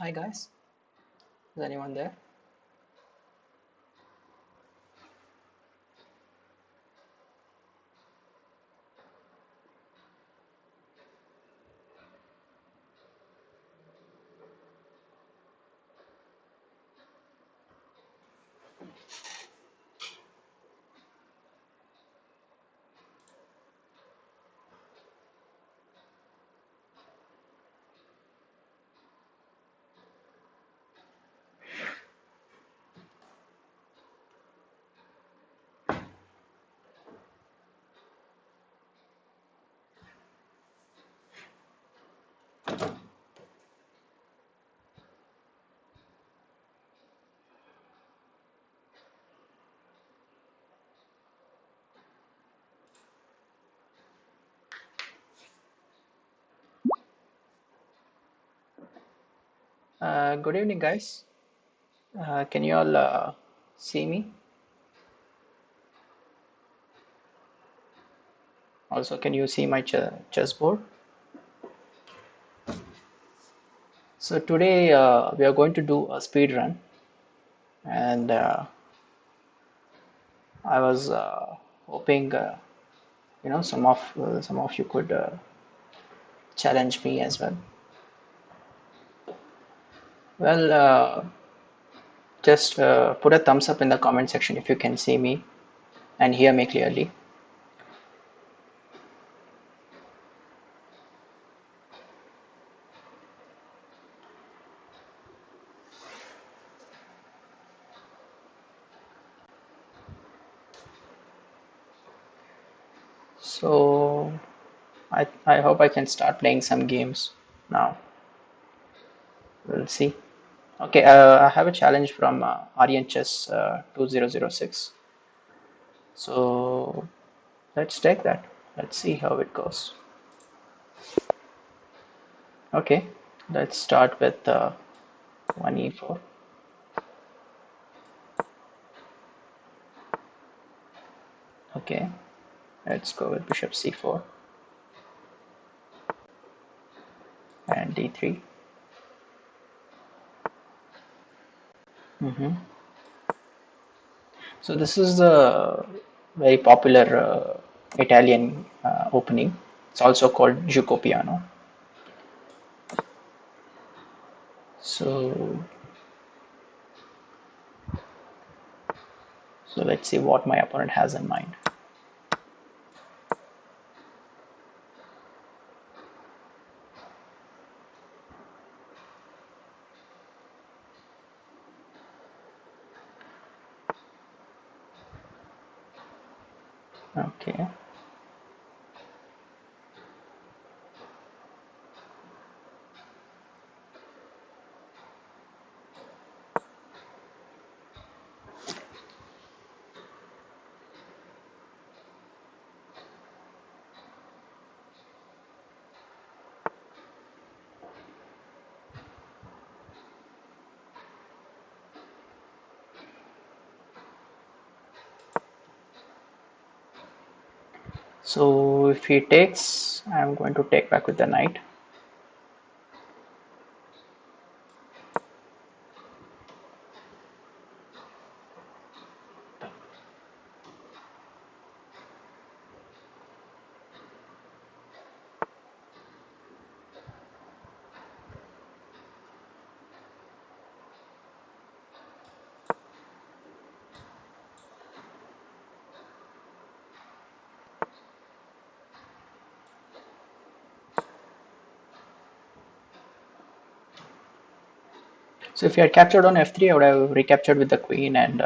Hi guys, is anyone there? Good evening guys. Can you all see me? Also, can you see my chessboard? So today we are going to do a speed run, and I was hoping some of you could challenge me as well. Well, just put a thumbs up in the comment section if you can see me and hear me clearly. So I hope I can start playing some games now. We'll see. Okay, I have a challenge from Aryan Chess 2006. So let's take that. Let's see how it goes. Okay, let's start with 1e4. Okay, let's go with bishop c4 and d3. Hmm. So this is the very popular Italian opening. It's also called Giuco Piano. So let's see what my opponent has in mind. Okay. So if he takes, I'm going to take back with the knight. So if he had captured on f3, I would have recaptured with the queen, and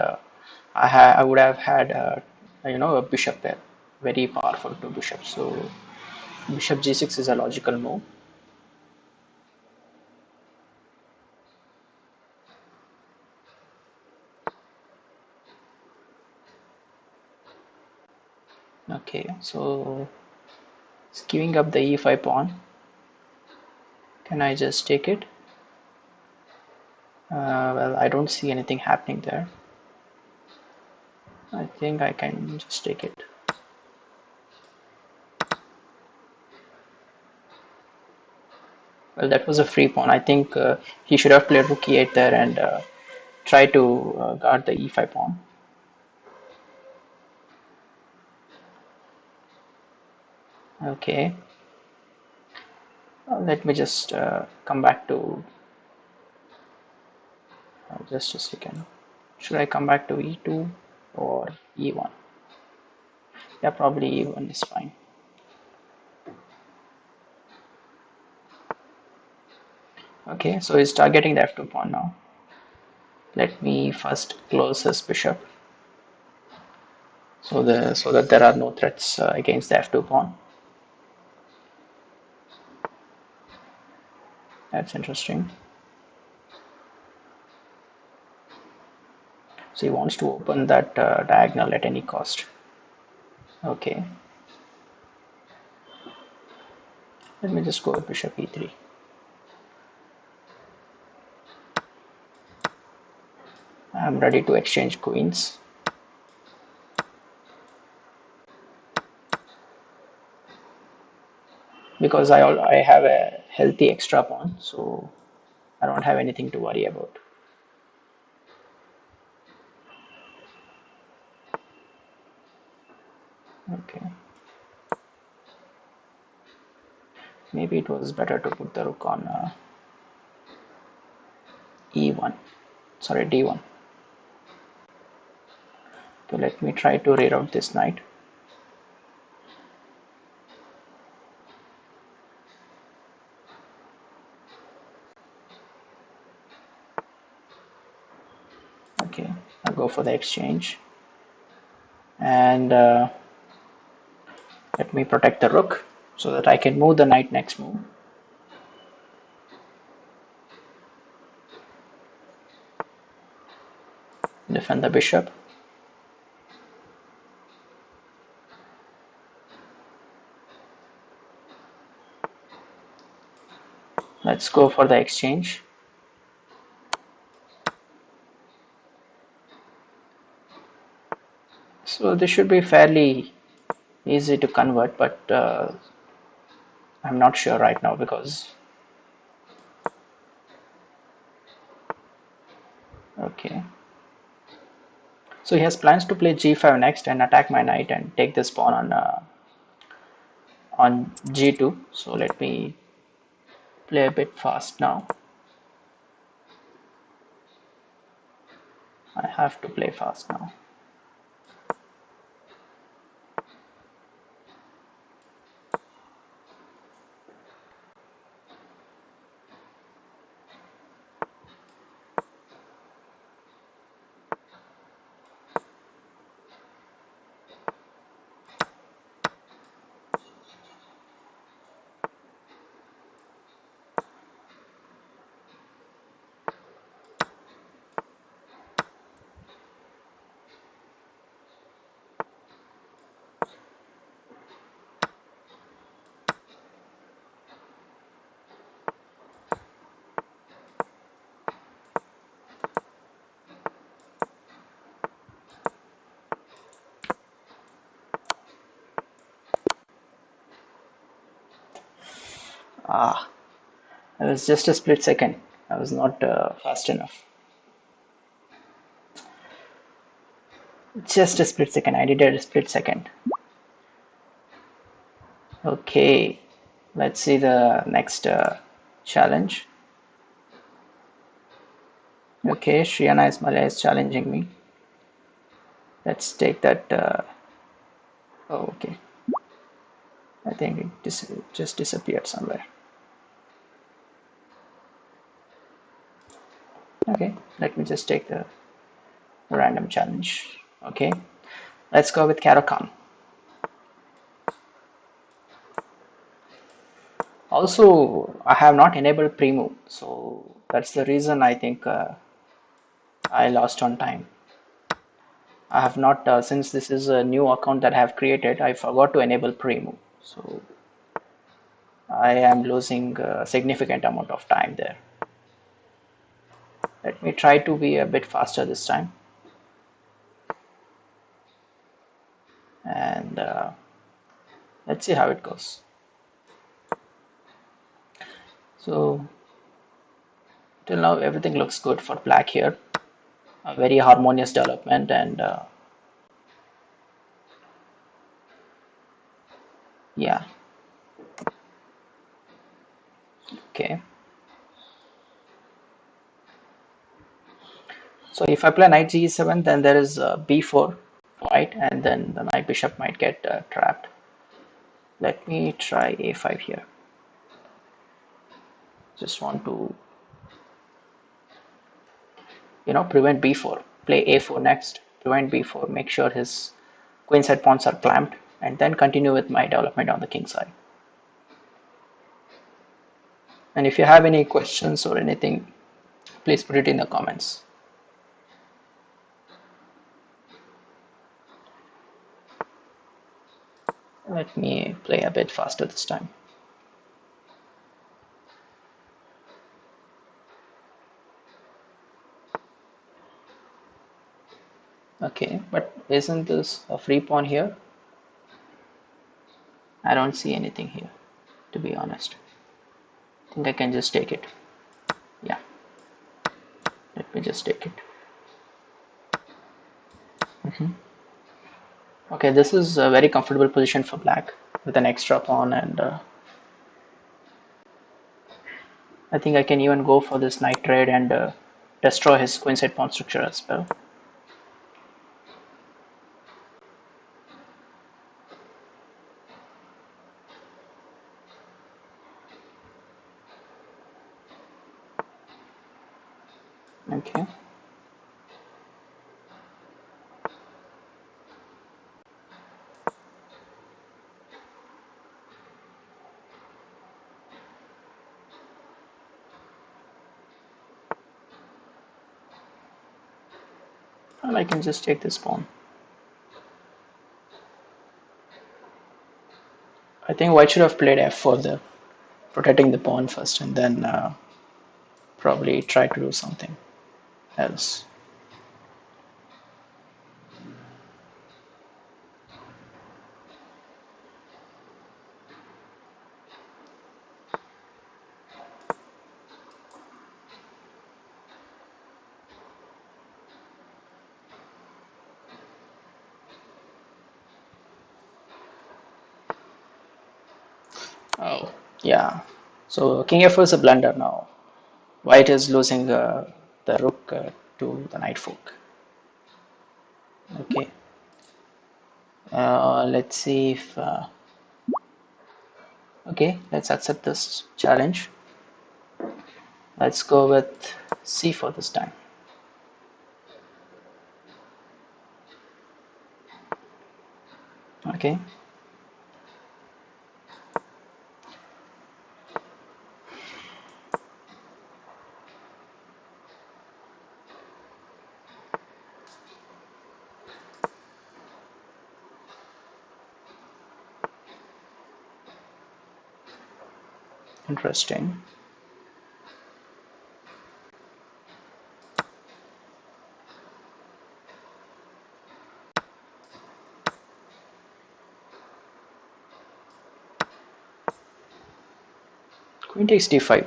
I would have had a bishop there, very powerful two bishops. So bishop g6 is a logical move. Okay, so skewing up the e5 pawn. Can I just take it? Well, I don't see anything happening there. I think I can just take it. Well, that was a free pawn. I think he should have played rook e8 there and try to guard the e5 pawn. Okay, let me just come back to just a second. Should I come back to e2 or e1? Yeah, probably e1 is fine. Okay, so he's targeting the f2 pawn now. Let me first close his bishop so that there are no threats against the f2 pawn. That's interesting. So he wants to open that diagonal at any cost. Okay, let me just go with bishop e3. I'm ready to exchange queens. Because I have a healthy extra pawn, so I don't have anything to worry about. Okay, maybe it was better to put the rook on e1. Sorry, d1. So let me try to reroute this knight. Okay, I'll go for the exchange. And let me protect the rook so that I can move the knight next move. Defend the bishop. Let's go for the exchange. So this should be fairly easy to convert, but I'm not sure right now because okay. So he has plans to play g5 next and attack my knight and take this pawn on g2. So let me play a bit fast now. I have to play fast now. Ah, it was just a split second. I was not fast enough. Just a split second. I did a split second. Okay, let's see the next challenge. Okay, Shriana Ismaila is challenging me. Let's take that. Oh, okay. I think it just disappeared somewhere. Okay, let me just take the random challenge. Okay, let's go with Karo Khan. Also, I have not enabled pre-move, so that's the reason I think I lost on time. I have not, since this is a new account that I have created, I forgot to enable pre-move. So I am losing a significant amount of time there. Let me try to be a bit faster this time. And let's see how it goes. So till now everything looks good for black here. A very harmonious development, and yeah, okay. So if I play knight g7, then there is b4, right, and then the knight bishop might get trapped. Let me try a5 here. Just want to, prevent b4. Play a4 next, prevent b4, make sure his queenside pawns are clamped, and then continue with my development on the king side. And if you have any questions or anything, please put it in the comments. Let me play a bit faster this time. Okay, but isn't this a free pawn here? I don't see anything here, to be honest. I think I can just take it. Yeah, let me just take it. Okay, this is a very comfortable position for black with an extra pawn, and I think I can even go for this knight trade and destroy his queenside pawn structure as well. Okay. And I can just take this pawn. I think white should have played f4 there, protecting the pawn first, and then probably try to do something else. Oh, yeah. So king f4 is a blunder now. White is losing the rook to the knight fork. Okay. Let's see if. Okay, let's accept this challenge. Let's go with c4 this time. Okay. Interesting. Queen takes d5.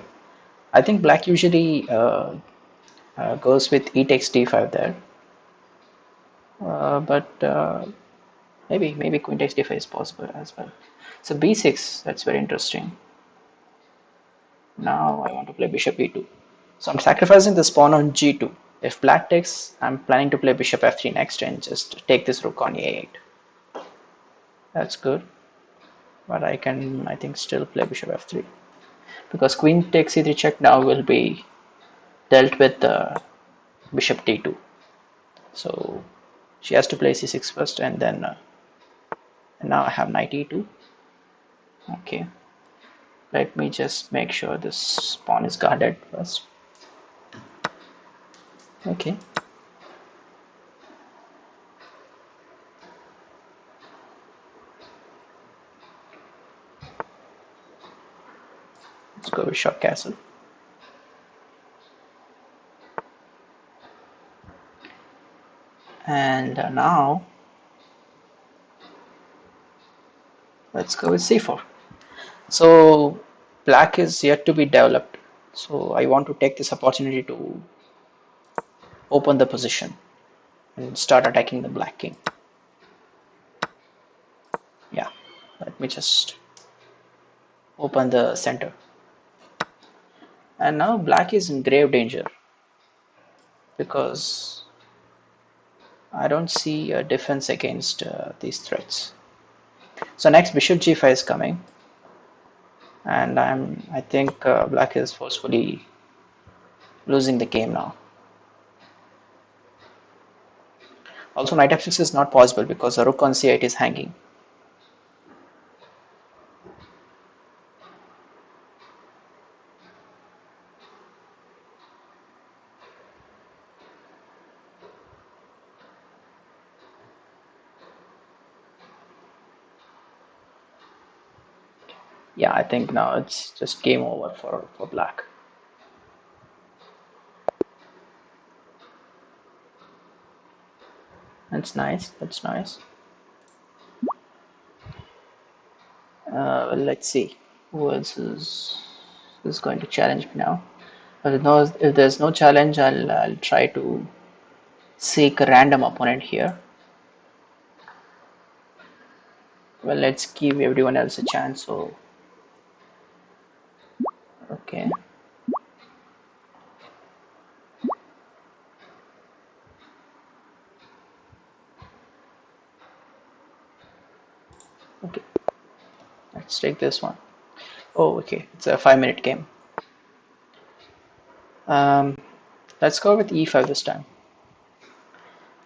I think black usually goes with e takes d5 there. But maybe queen takes d5 is possible as well. So b6, that's very interesting. Now I want to play bishop e2. So I'm sacrificing this pawn on g2. If black takes, I'm planning to play bishop f3 next and just take this rook on a8. That's good. But I can, I think, still play bishop f3. Because queen takes e3 check now will be dealt with bishop d2. So she has to play c6 first, and then and now I have knight e2. Okay, let me just make sure this pawn is guarded first. Okay, let's go with short castle. And now let's go with c4. So black is yet to be developed. So I want to take this opportunity to open the position and start attacking the black king. Yeah, let me just open the center. And now black is in grave danger because I don't see a defense against these threats. So next bishop g5 is coming, and I think black is forcefully losing the game now. Also knight f6 is not possible because the rook on c8 is hanging. Yeah, I think now it's just game over for black. That's nice. That's nice. Well, let's see who else is going to challenge me now. If there's no challenge, I'll try to seek a random opponent here. Well, let's give everyone else a chance. So, okay. Okay, let's take this one. Oh, okay. It's a 5-minute game. Um, let's go with e5 this time.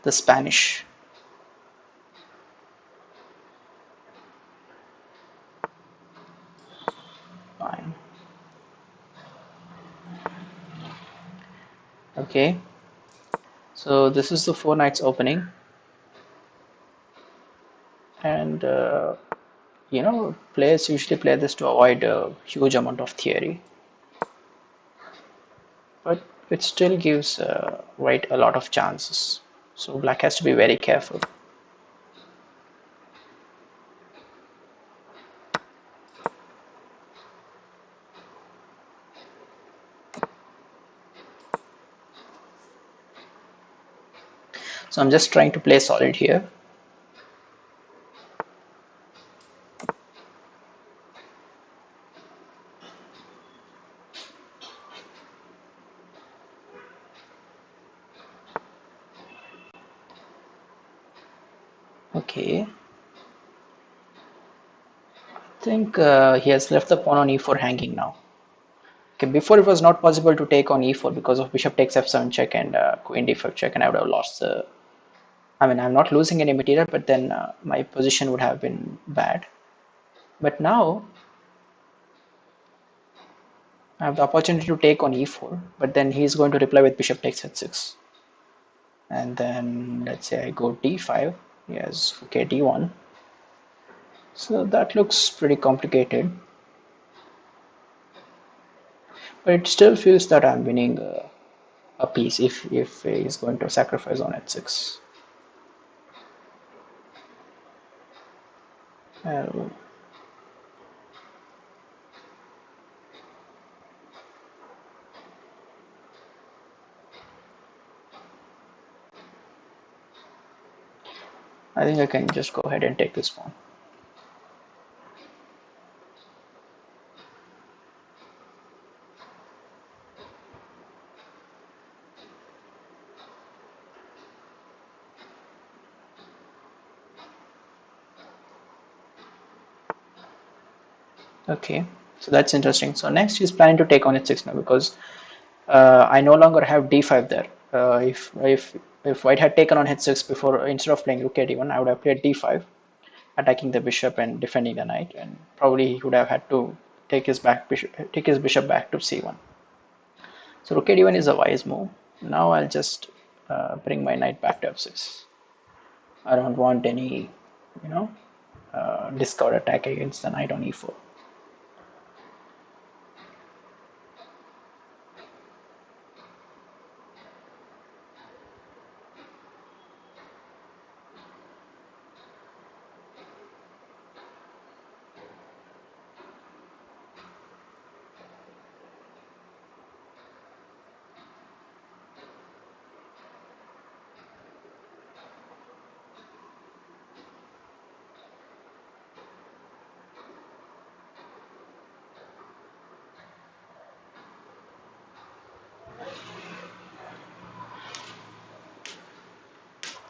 The Spanish. Fine. Okay. So this is the 4 knights opening, and players usually play this to avoid a huge amount of theory, but it still gives white a lot of chances. So black has to be very careful. So I'm just trying to play solid here. Okay. I think he has left the pawn on e4 hanging now. Okay, before it was not possible to take on e4 because of bishop takes f7 check and queen d5 check, and I would have lost the. I mean, I'm not losing any material, but then my position would have been bad. But now I have the opportunity to take on e4, but then he's going to reply with bishop takes h6. And then let's say I go d5. Yes, okay, d1. So that looks pretty complicated. But it still feels that I'm winning a piece if he's going to sacrifice on h6. Uh, I think I can just go ahead and take this pawn. Okay, so that's interesting. So next he's planning to take on h6 now because I no longer have d5 there. If white had taken on h6 before, instead of playing rook a d1, I would have played d5, attacking the bishop and defending the knight, and probably he would have had to take his bishop back to c1. So rook a d1 is a wise move. Now I'll just bring my knight back to f6. I don't want any, you know, discovered attack against the knight on e4.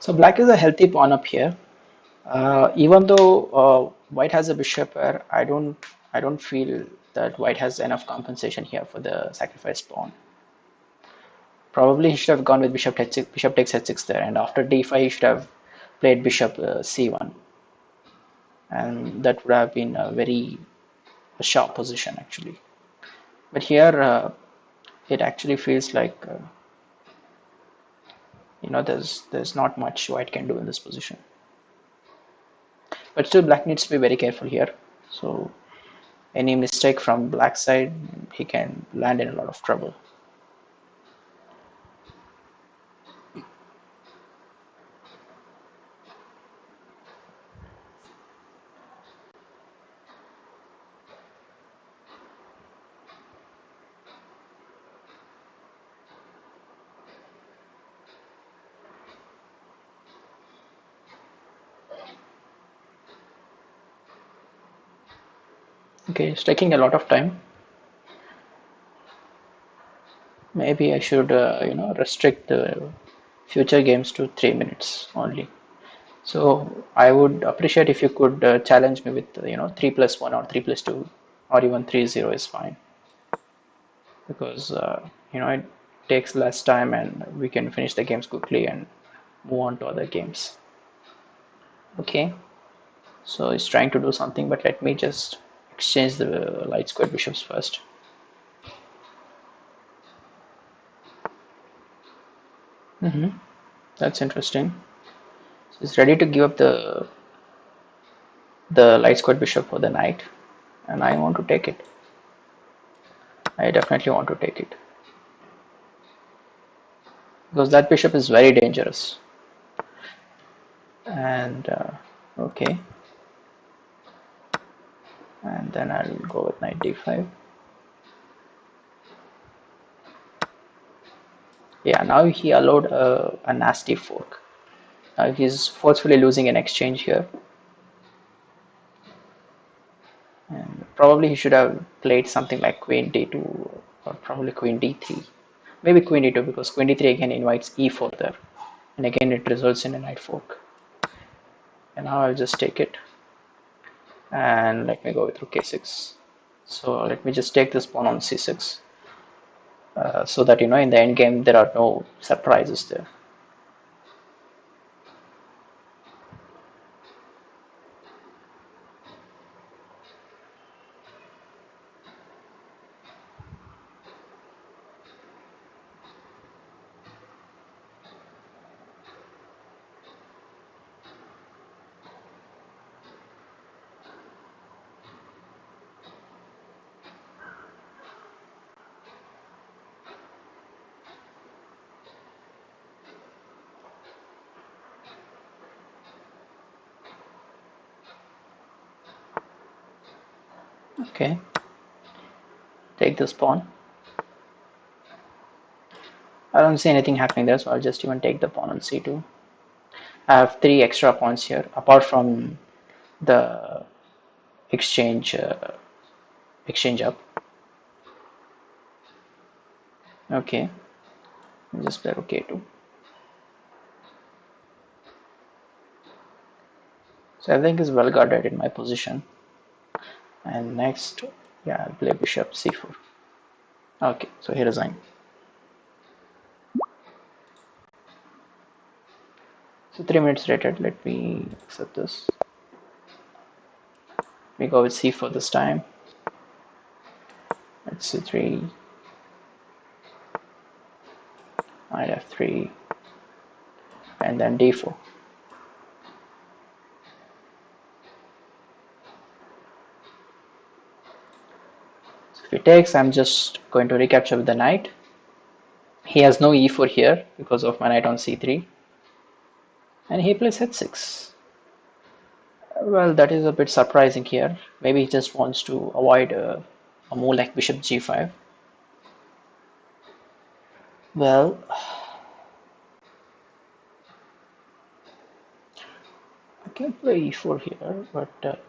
So black is a healthy pawn up here. Even though white has a bishop pair, I don't feel that white has enough compensation here for the sacrificed pawn. Probably he should have gone with bishop h6, bishop takes h6 there, and after d5 he should have played bishop c1, and that would have been a very sharp position actually. But here it actually feels like there's not much white can do in this position. But still, black needs to be very careful here. So any mistake from black side, he can land in a lot of trouble. Okay, it's taking a lot of time. Maybe I should, restrict the future games to 3 minutes only. So I would appreciate if you could challenge me with, 3+1 or 3+2 or even 3-0 is fine, because it takes less time and we can finish the games quickly and move on to other games. Okay, so it's trying to do something, but let me just exchange the light squared bishops first. That's interesting. So it's ready to give up the light squared bishop for the knight, and I want to take it. I definitely want to take it because that bishop is very dangerous. And okay, and then I'll go with knight d5. Yeah, now he allowed a nasty fork. He's forcefully losing an exchange here, and probably he should have played something like queen d2 or probably queen d3. Maybe queen d2, because queen d3 again invites e4 there, and again it results in a knight fork. And now I'll just take it, and let me go with rook a6. So let me just take this pawn on c6, so that in the end game there are no surprises there. Okay, take this pawn. I don't see anything happening there, so I'll just even take the pawn on c2. I have 3 extra pawns here apart from the exchange exchange up. Okay, I'll just play rook a2. So everything is well guarded in my position. And next, yeah, I'll play bishop c4. Okay, so he resigned. So 3 minutes later, let me accept this. We go with c4 this time. Let's c3, knight f3, and then d4. So if he takes, I'm just going to recapture with the knight. He has no e4 here because of my knight on c3, and he plays h6. Well, that is a bit surprising here. Maybe he just wants to avoid a move like bishop g5. Well, I can play e4 here, but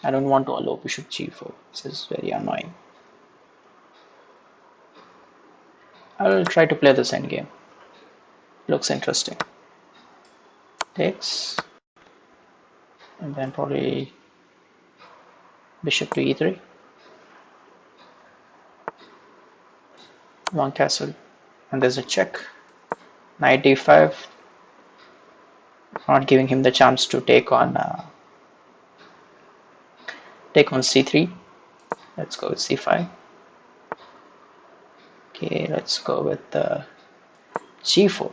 I don't want to allow bishop g4. This is very annoying. I will try to play this endgame. Looks interesting. takes, and then probably bishop to e3. Long castle, and there's a check. Knight d5, not giving him the chance to take on c3. Let's go with c5. Okay, let's go with g4.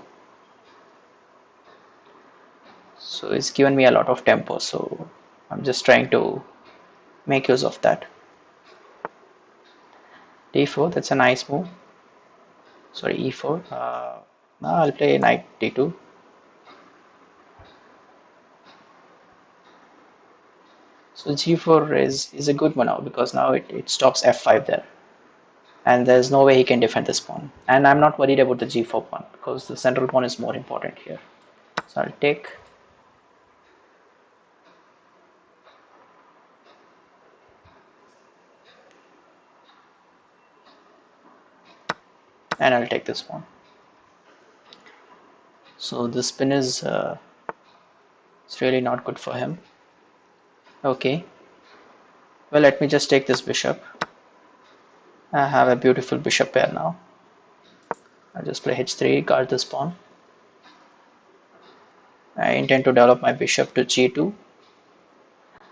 So it's given me a lot of tempo, so I'm just trying to make use of that. d4, that's a nice move. Sorry, e4. Now I'll play knight d2. So g4 is a good one now because now it stops f5 there. And there's no way he can defend this pawn. And I'm not worried about the g4 pawn because the central pawn is more important here. So I'll take. And I'll take this pawn. So this pin is it's really not good for him. Okay. Well, let me just take this bishop. I have a beautiful bishop pair now. I'll just play h3, guard this pawn. I intend to develop my bishop to g2.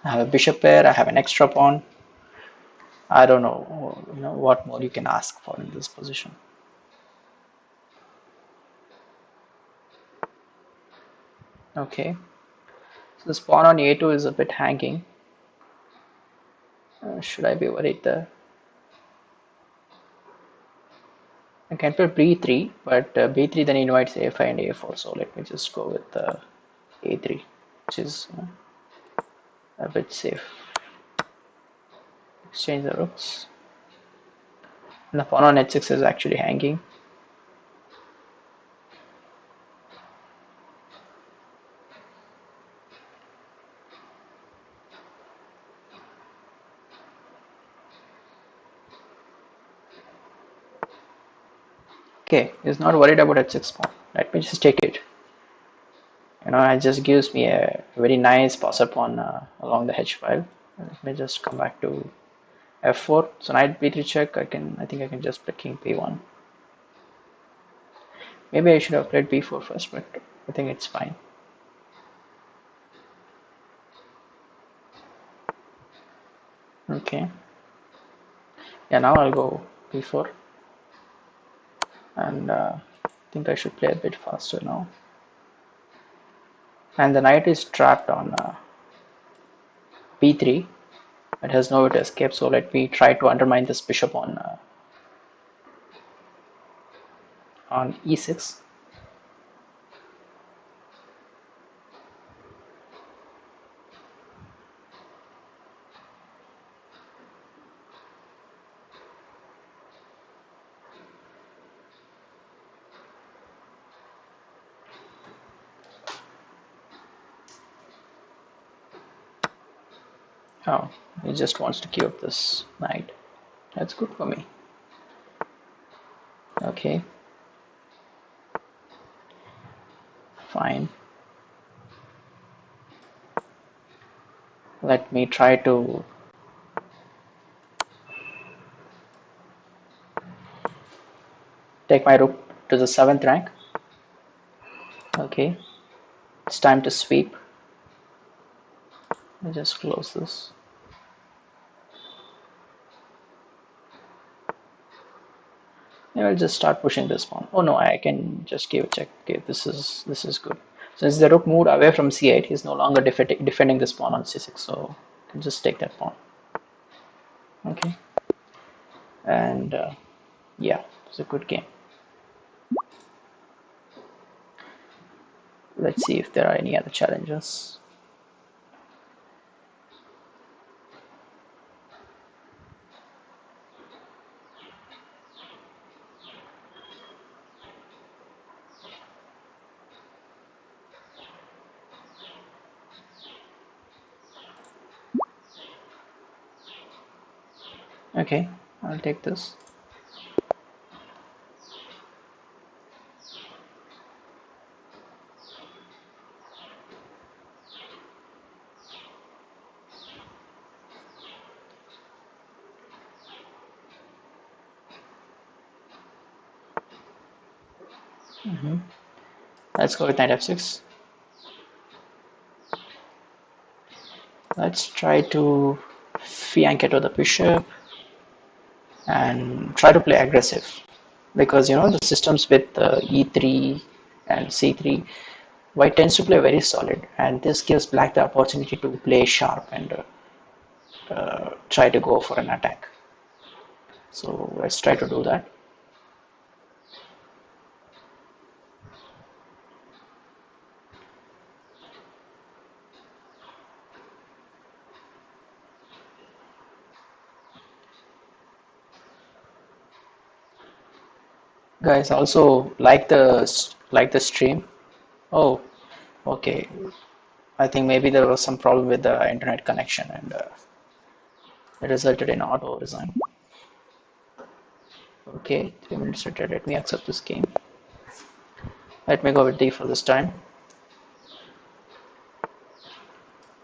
I have a bishop pair, I have an extra pawn. I don't know, what more you can ask for in this position. Okay. So this pawn on a2 is a bit hanging. Should I be worried there? I can play b3, but b3 then invites a5 and a4. So let me just go with a3, which is a bit safe. Exchange the rooks. And the pawn on h6 is actually hanging. Okay, he's not worried about h6 pawn. Let me just take it. It just gives me a very nice pass up on along the h file. Let me just come back to f4. So knight b3 check. I think I can just play king b1. Maybe I should have played b4 first, but I think it's fine. Okay. Yeah, now I'll go b4, and I think I should play a bit faster now. And the knight is trapped on b3. It has nowhere to escape, so let me try to undermine this bishop on e6. Oh, he just wants to queue up this knight. That's good for me. Okay. Fine. Let me try to take my rook to the 7th rank. Okay. It's time to sweep. Let me just close this. I'll just start pushing this pawn. Oh no, I can just give a check. Okay, this is good. Since the rook moved away from c8, he's no longer defending this pawn on c6, so I can just take that pawn. Okay. And yeah, it's a good game. Let's see if there are any other challenges. Okay, I'll take this. Let's go with knight f6. Let's try to fianchetto the bishop and try to play aggressive, because the systems with e3 and c3, white tends to play very solid, and this gives black the opportunity to play sharp and try to go for an attack. So let's try to do that. Guys, also like the stream. Oh, okay. I think maybe there was some problem with the internet connection, and it resulted in auto resign. Okay, 3 minutes later, let me accept this game. Let me go with D for this time.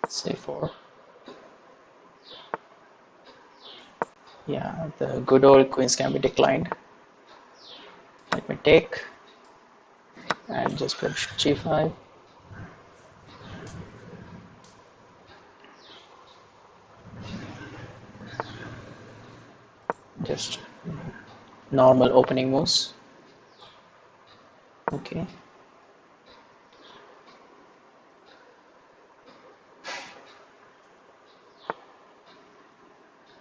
C4. Yeah, the good old queens can be declined. Let me take and just put G5. Just normal opening moves. Okay.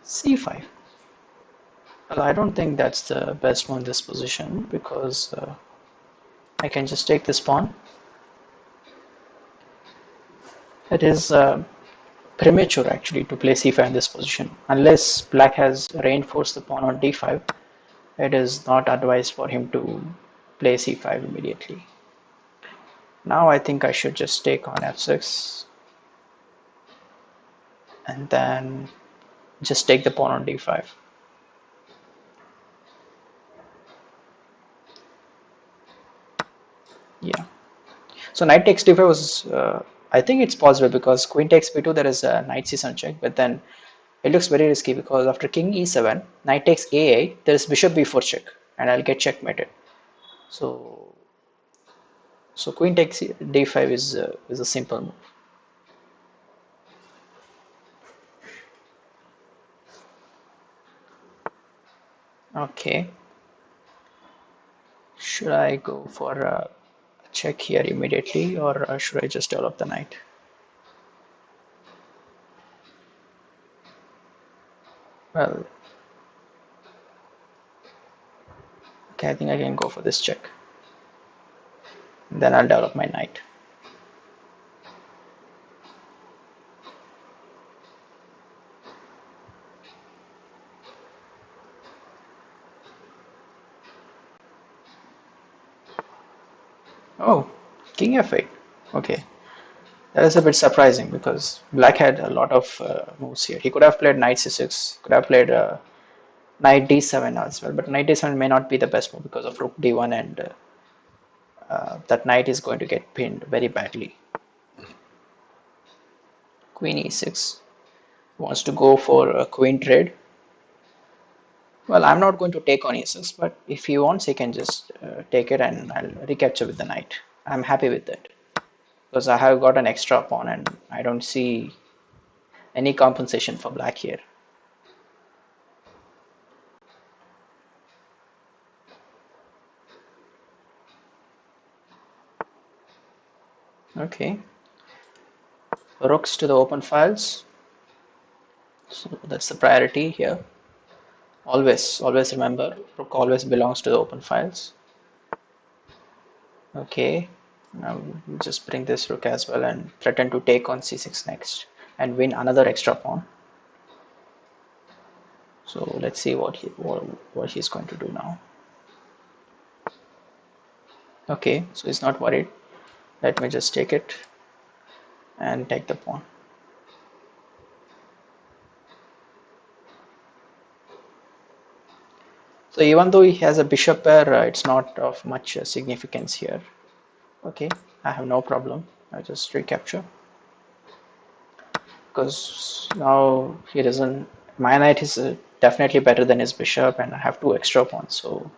C5. Well, I don't think that's the best one in this position, because I can just take this pawn. It is premature actually to play c5 in this position. Unless black has reinforced the pawn on d5, it is not advised for him to play c5 immediately. Now I think I should just take on f6 and then just take the pawn on d5. Yeah. So knight takes d5 was, I think it's possible, because queen takes b2, there is a knight c7 check, but then it looks very risky, because after king e7, knight takes a8, there is bishop b4 check, and I'll get checkmated. So queen takes d5 is a simple move. Okay. Should I go for a check here immediately, or should I just develop the knight? Well, okay, I think I can go for this check. Then I'll develop my knight. Oh, king f8. Okay, that is a bit surprising, because black had a lot of moves here. He could have played knight c6, could have played knight d7 as well, but knight d7 may not be the best move because of rook d1, and that knight is going to get pinned very badly. Queen e6 wants to go for a queen trade. Well, I'm not going to take on e6, but if he wants, he can just take it, and I'll recapture with the knight. I'm happy with that, because I have got an extra pawn, and I don't see any compensation for black here. Okay, rooks to the open files. So that's the priority here. Always remember, rook always belongs to the open files. Okay, now we'll just bring this rook as well and threaten to take on c6 next and win another extra pawn. So let's see what he's going to do now. Okay, so he's not worried. Let me just take it and take the pawn. So even though he has a bishop pair, it's not of much significance here. Okay, I have no problem. I just recapture, because now he doesn't. My knight is definitely better than his bishop, and I have two extra pawns. So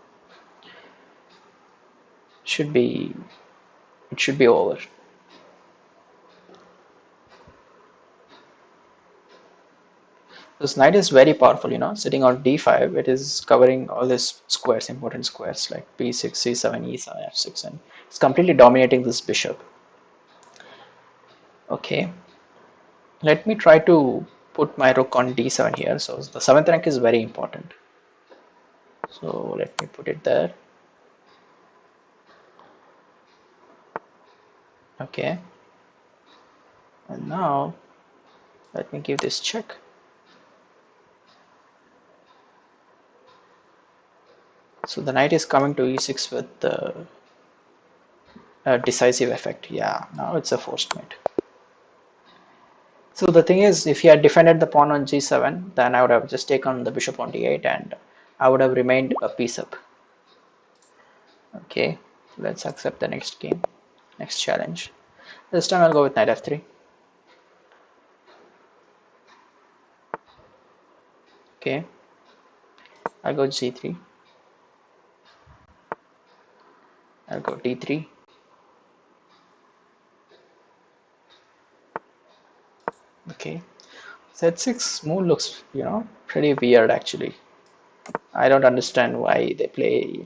Should be it should be over. This knight is very powerful, sitting on d5, it is covering all these squares, important squares like b6, c7, e7, f6, and it's completely dominating this bishop. Okay, let me try to put my rook on d7 here. So the seventh rank is very important. So let me put it there. Okay, and now let me give this check. So the knight is coming to e6 with a decisive effect. Yeah, now it's a forced mate. So the thing is, if he had defended the pawn on g7, then I would have just taken the bishop on d8 and I would have remained a piece up. Okay, let's accept the next game, next challenge. This time I'll go with knight f3. Okay, I'll go g3. I'll go d3. Okay, z6 move looks, pretty weird actually. I don't understand why they play,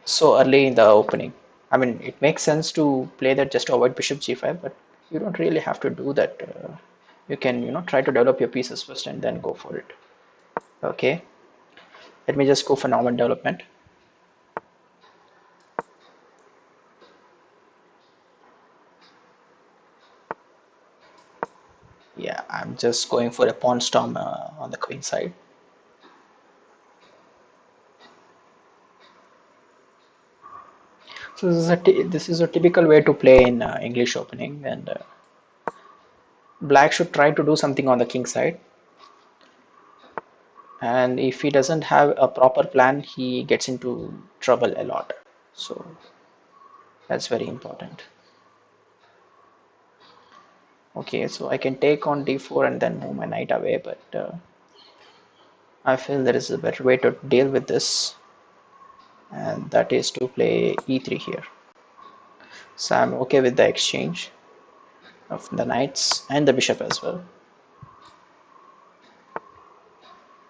so early in the opening. I mean, it makes sense to play that just to avoid bishop g5, but you don't really have to do that. You can, try to develop your pieces first and then go for it. Okay, let me just go for normal development. Yeah, I'm just going for a pawn storm on the queen side. So this is a typical way to play in English opening, and black should try to do something on the king side. And if he doesn't have a proper plan, he gets into trouble a lot. So that's very important. Okay, so I can take on d4 and then move my knight away, but I feel there is a better way to deal with this, and that is to play e3 here. So I'm okay with the exchange of the knights and the bishop as well.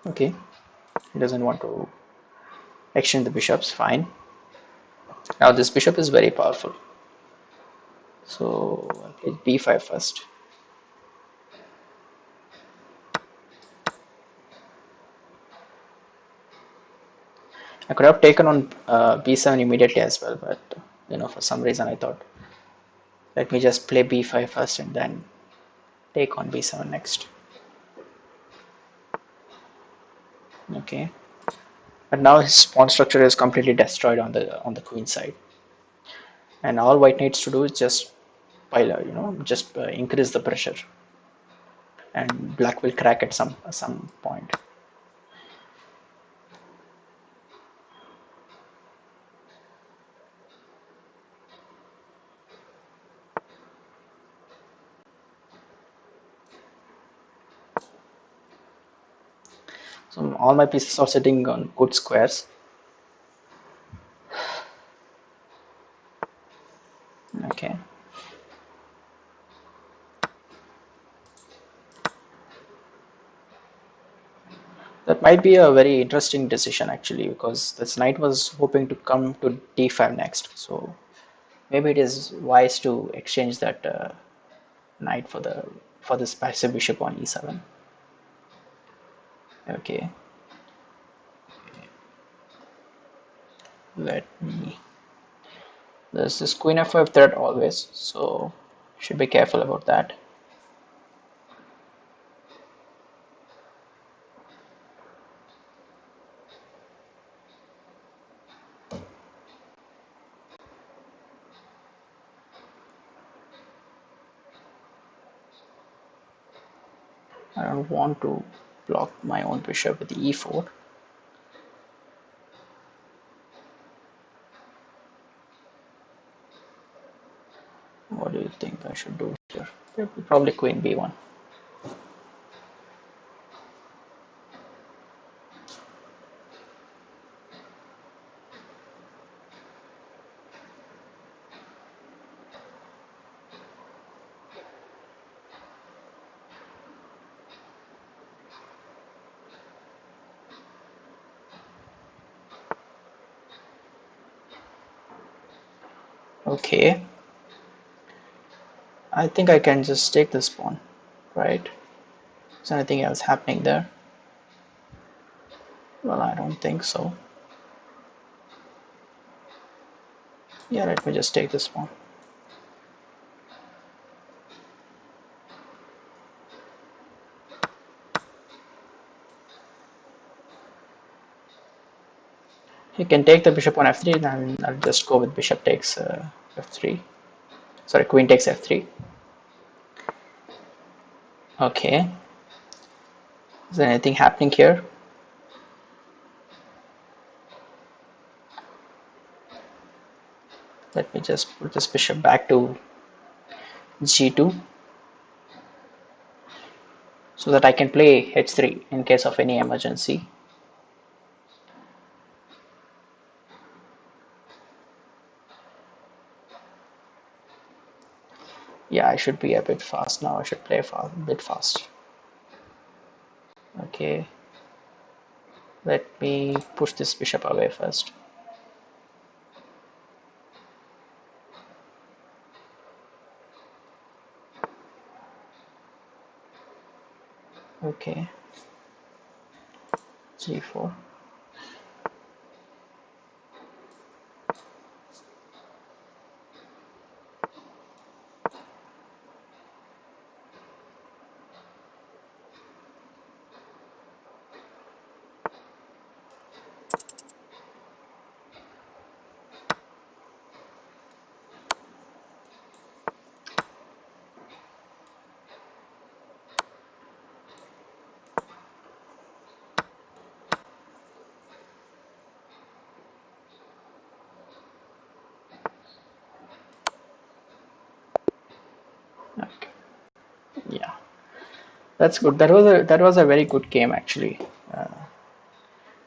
Okay, he doesn't want to exchange the bishops, fine. Now this bishop is very powerful. So I'll play b5 first. I could have taken on b7 immediately as well, but for some reason I thought let me just play b5 first and then take on b7 next. Okay, but now his pawn structure is completely destroyed on the queen side, and all white needs to do is just pile, just increase the pressure, and black will crack at some point. So all my pieces are sitting on good squares. Okay. That might be a very interesting decision actually, because this knight was hoping to come to d5 next. So maybe it is wise to exchange that knight for this passive bishop on e7. Okay, let me. There's this queen f5 threat always, so should be careful about that. I don't want to block my own bishop with e4. What do you think I should do here? Probably queen b1. Okay, I think I can just take this pawn, right? Is there anything else happening there? Well, I don't think so. Yeah, let me just take this pawn. You can take the bishop on f3, and I'll just go with bishop takes f3. Sorry, queen takes f3. Okay. Is there anything happening here? Let me just put this bishop back to g2 so that I can play h3 in case of any emergency. Yeah, I should be a bit fast now. I should play a bit fast. Okay. Let me push this bishop away first. Okay. g4. Okay. Yeah, that's good. That was a very good game actually. Uh,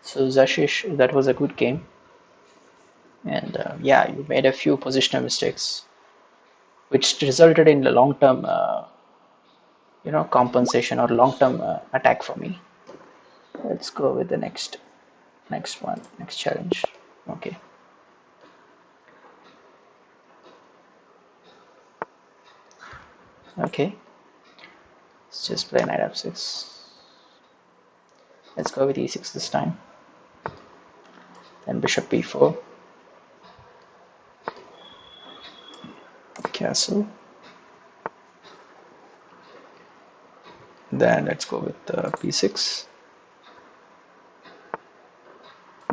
so Zashish, that was a good game, and yeah, you made a few positional mistakes, which resulted in the long-term, compensation or long-term attack for me. Let's go with the next one, next challenge. Okay. Okay. Let's just play knight f6. Let's go with e6 this time. Then bishop b4. Castle. Then let's go with b6.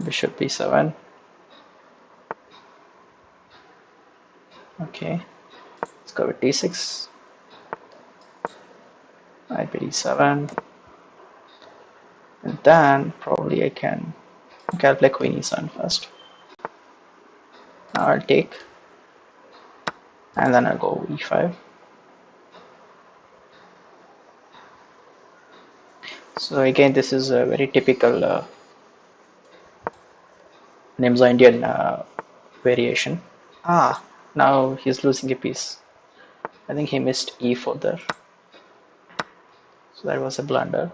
Bishop b7. Okay. Let's go with d6. Knight b7. And then probably I can. Okay, I'll play queen e7 first. Now I'll take. And then I'll go e5. So again, this is a very typical Nimzo Indian variation. Ah, now he's losing a piece. I think he missed e4 there. So that was a blunder.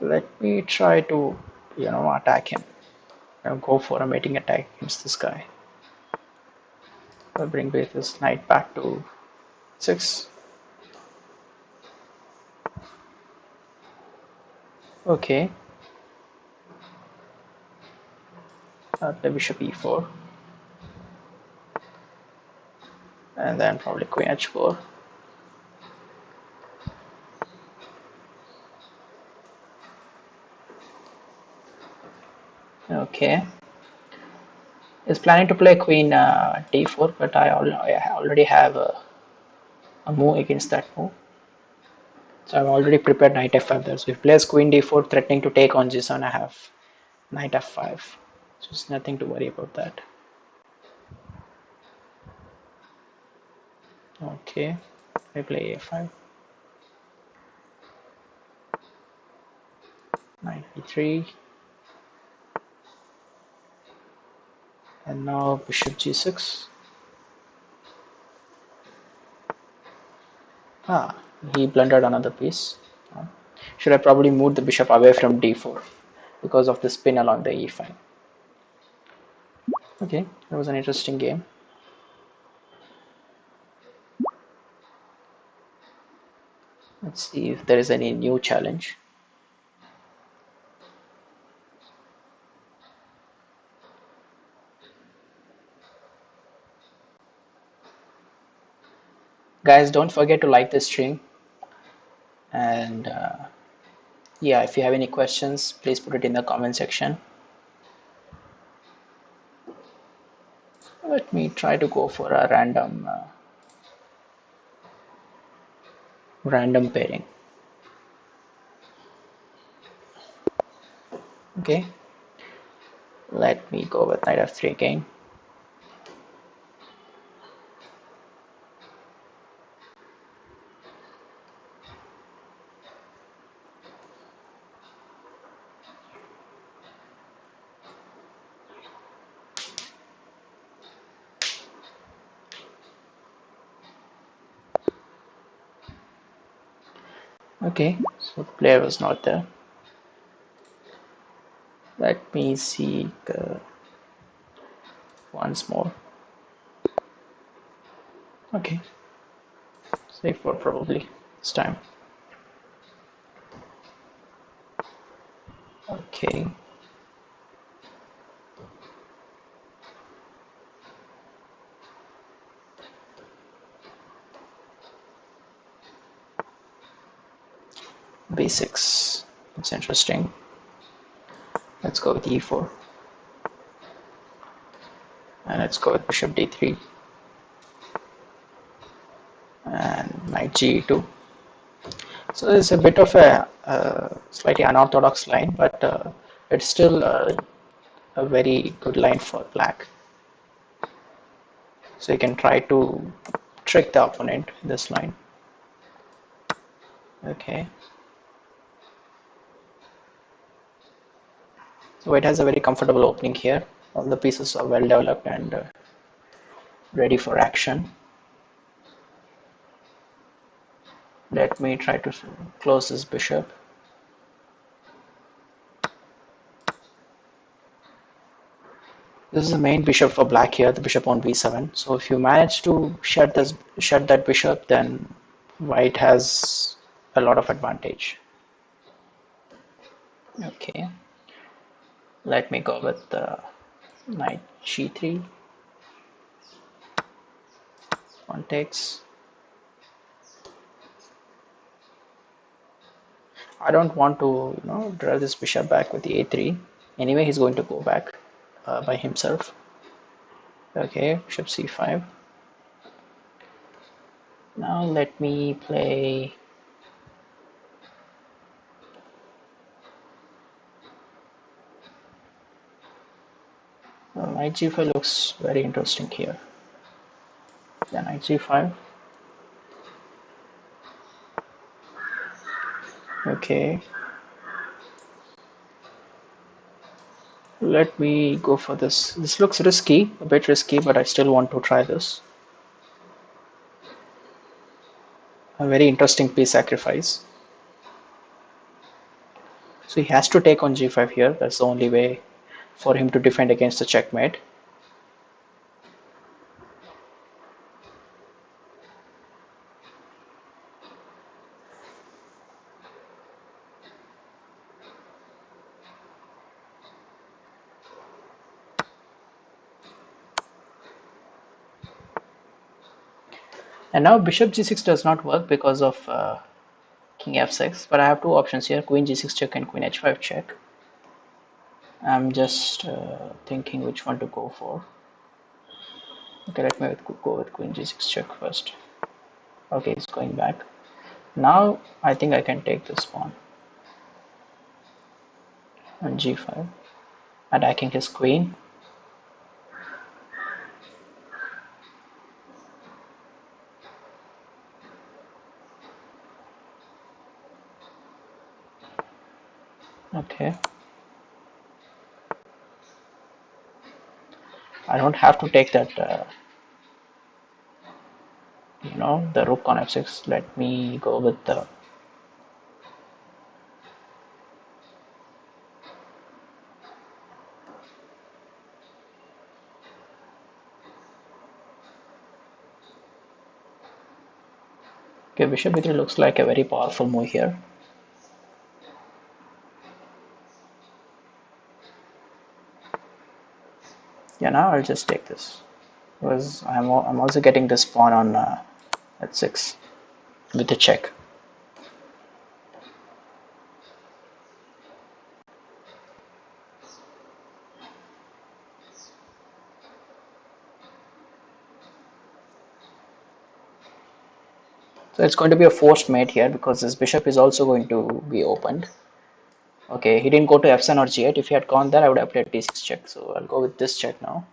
Let me try to, attack him. I'll go for a mating attack against this guy. I'll bring with this knight back to 6. Okay. I'll play bishop e4. And then probably queen h4. Okay. He's planning to play queen d4, but I already have a move against that move. So I've already prepared knight f5 there. So if he plays queen d4, threatening to take on g7, I have knight f5. So there's nothing to worry about that. Okay, I play a5. Knight b3. And now bishop g6. Ah, he blundered another piece. Should I probably move the bishop away from d4 because of the spin along the e5. Okay, that was an interesting game. Let's see if there is any new challenge. Guys, don't forget to like this stream. And yeah, if you have any questions, please put it in the comment section. Let me try to go for a random pairing. Okay, let me go with knight f3 again. Okay, so the player was not there. Let me see once more. Okay, safe word probably this time. Okay, b6. It's interesting. Let's go with e4. And let's go with bishop d3. And knight g2. So it's a bit of a slightly unorthodox line, but it's still a very good line for black. So you can try to trick the opponent in this line. Okay. So it has a very comfortable opening here. All the pieces are well developed and ready for action. Let me try to close this bishop. This is the main bishop for black here, the bishop on b7. So if you manage to shut that bishop, then white has a lot of advantage. Okay, let me go with knight g3. One takes. I don't want to, drive this bishop back with the a3. Anyway, he's going to go back by himself. Okay, bishop c5. Now let me play knight g5 looks very interesting here. Yeah, knight g5. Okay. Let me go for this. This looks risky, a bit risky, but I still want to try this. A very interesting piece sacrifice. So he has to take on g5 here. That's the only way for him to defend against the checkmate. And now bishop g6 does not work because of king f6, but I have two options here, queen g6 check and queen h5 check. I'm just thinking which one to go for. Okay, let me go with queen g6 check first. Okay, it's going back. Now I think I can take this pawn on g5, attacking his queen. Okay. I don't have to take that, the rook on f6. Let me go with the Okay, bishop b3 looks like a very powerful move here. Yeah, now I'll just take this because I'm also getting this pawn on at 6 with the check. So it's going to be a forced mate here because this bishop is also going to be opened. Okay, he didn't go to f7 or g8. If he had gone there, I would have played d6 check. So I'll go with this check now.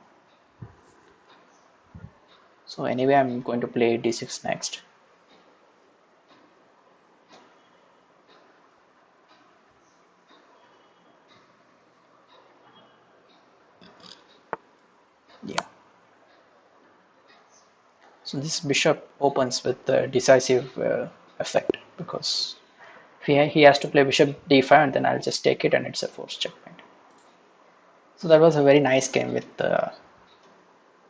So anyway, I'm going to play d6 next. Yeah. So this bishop opens with decisive effect because if he has to play bishop d5 and then I'll just take it and it's a forced checkmate. So that was a very nice game with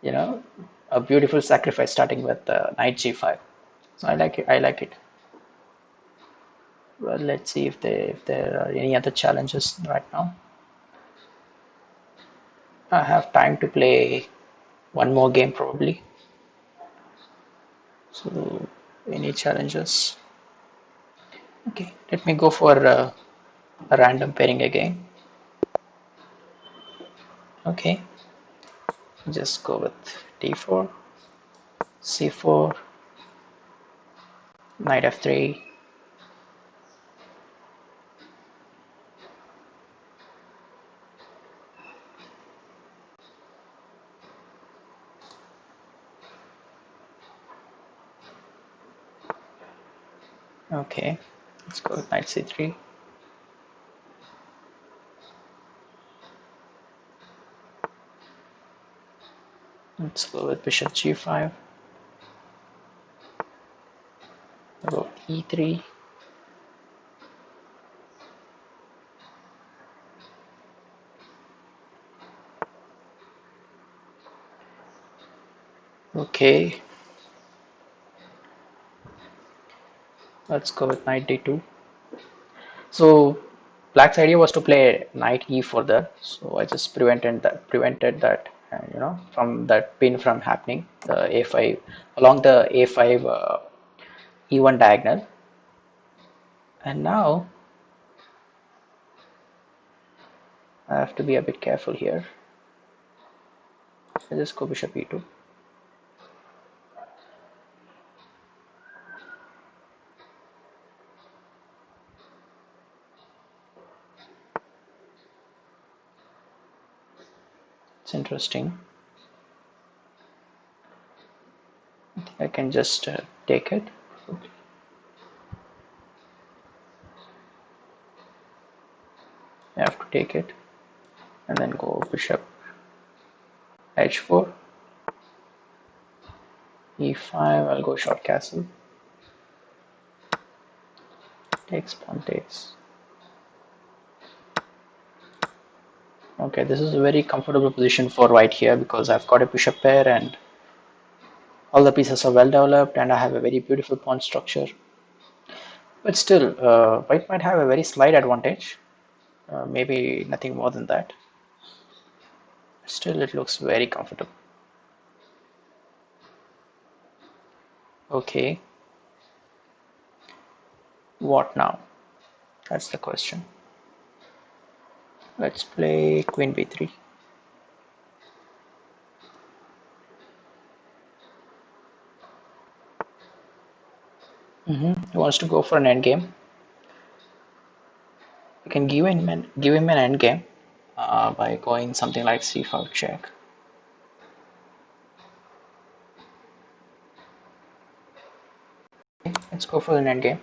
you know, a beautiful sacrifice starting with knight g5. So I like it. I like it. Well, let's see if there are any other challenges right now. I have time to play one more game probably. So any challenges? Okay, let me go for a random pairing again. Okay, just go with d4, c4, knight f3. Okay, let's go with knight c3. Let's go with bishop g5. Go e3. Okay, let's go with knight d2. So black's idea was to play knight e further, so I just prevented that from that pin from happening. The a5 along the a5 e1 diagonal, and now I have to be a bit careful here. I just go bishop e2. It's interesting. I can just take it. I have to take it and then go bishop h4, e5. I'll go short castle. Takes, pawn takes. Okay, this is a very comfortable position for white here because I've got a bishop pair and all the pieces are well developed and I have a very beautiful pawn structure. But still, white might have a very slight advantage, maybe nothing more than that. Still, it looks very comfortable. Okay, what now? That's the question. Let's play queen b3. He wants to go for an endgame. You can give him an endgame by going something like c5 check. Let's go for an endgame.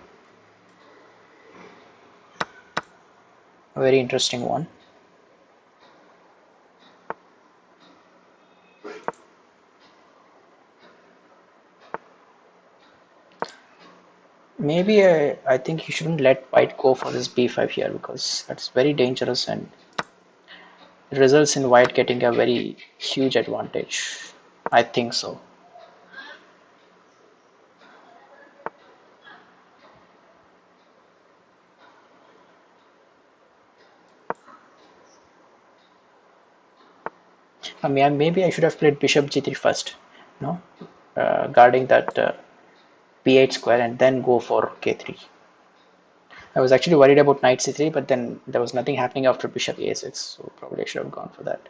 A very interesting one. Maybe I think you shouldn't let white go for this b5 here because that's very dangerous and it results in white getting a very huge advantage. I think so. I mean, maybe I should have played bishop g3 first, no, guarding that b8 square and then go for k3. I was actually worried about knight c3, but then there was nothing happening after bishop a6, so probably I should have gone for that.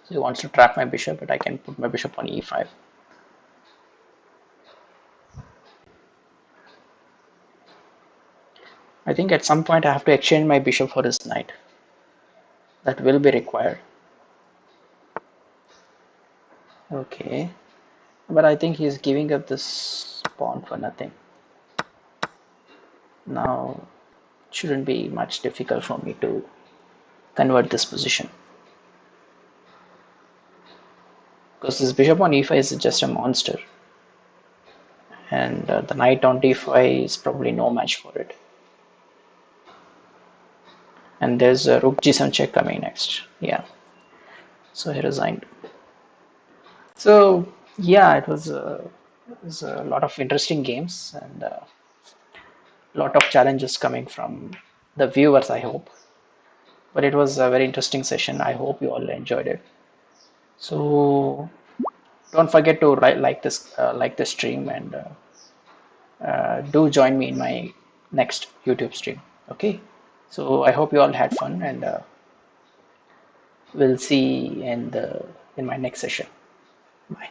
So he wants to trap my bishop, but I can put my bishop on e5. I think at some point I have to exchange my bishop for his knight. That will be required. Okay. But I think he's giving up this pawn for nothing. Now, it shouldn't be much difficult for me to convert this position. Because this bishop on e5 is just a monster. And the knight on d5 is probably no match for it. And there's a rook g7 check coming next. Yeah. So he resigned. So yeah, it was a lot of interesting games and a lot of challenges coming from the viewers, I hope. But it was a very interesting session. I hope you all enjoyed it. So don't forget to like this stream and do join me in my next YouTube stream. Okay. So I hope you all had fun and we'll see in my next session. Bye.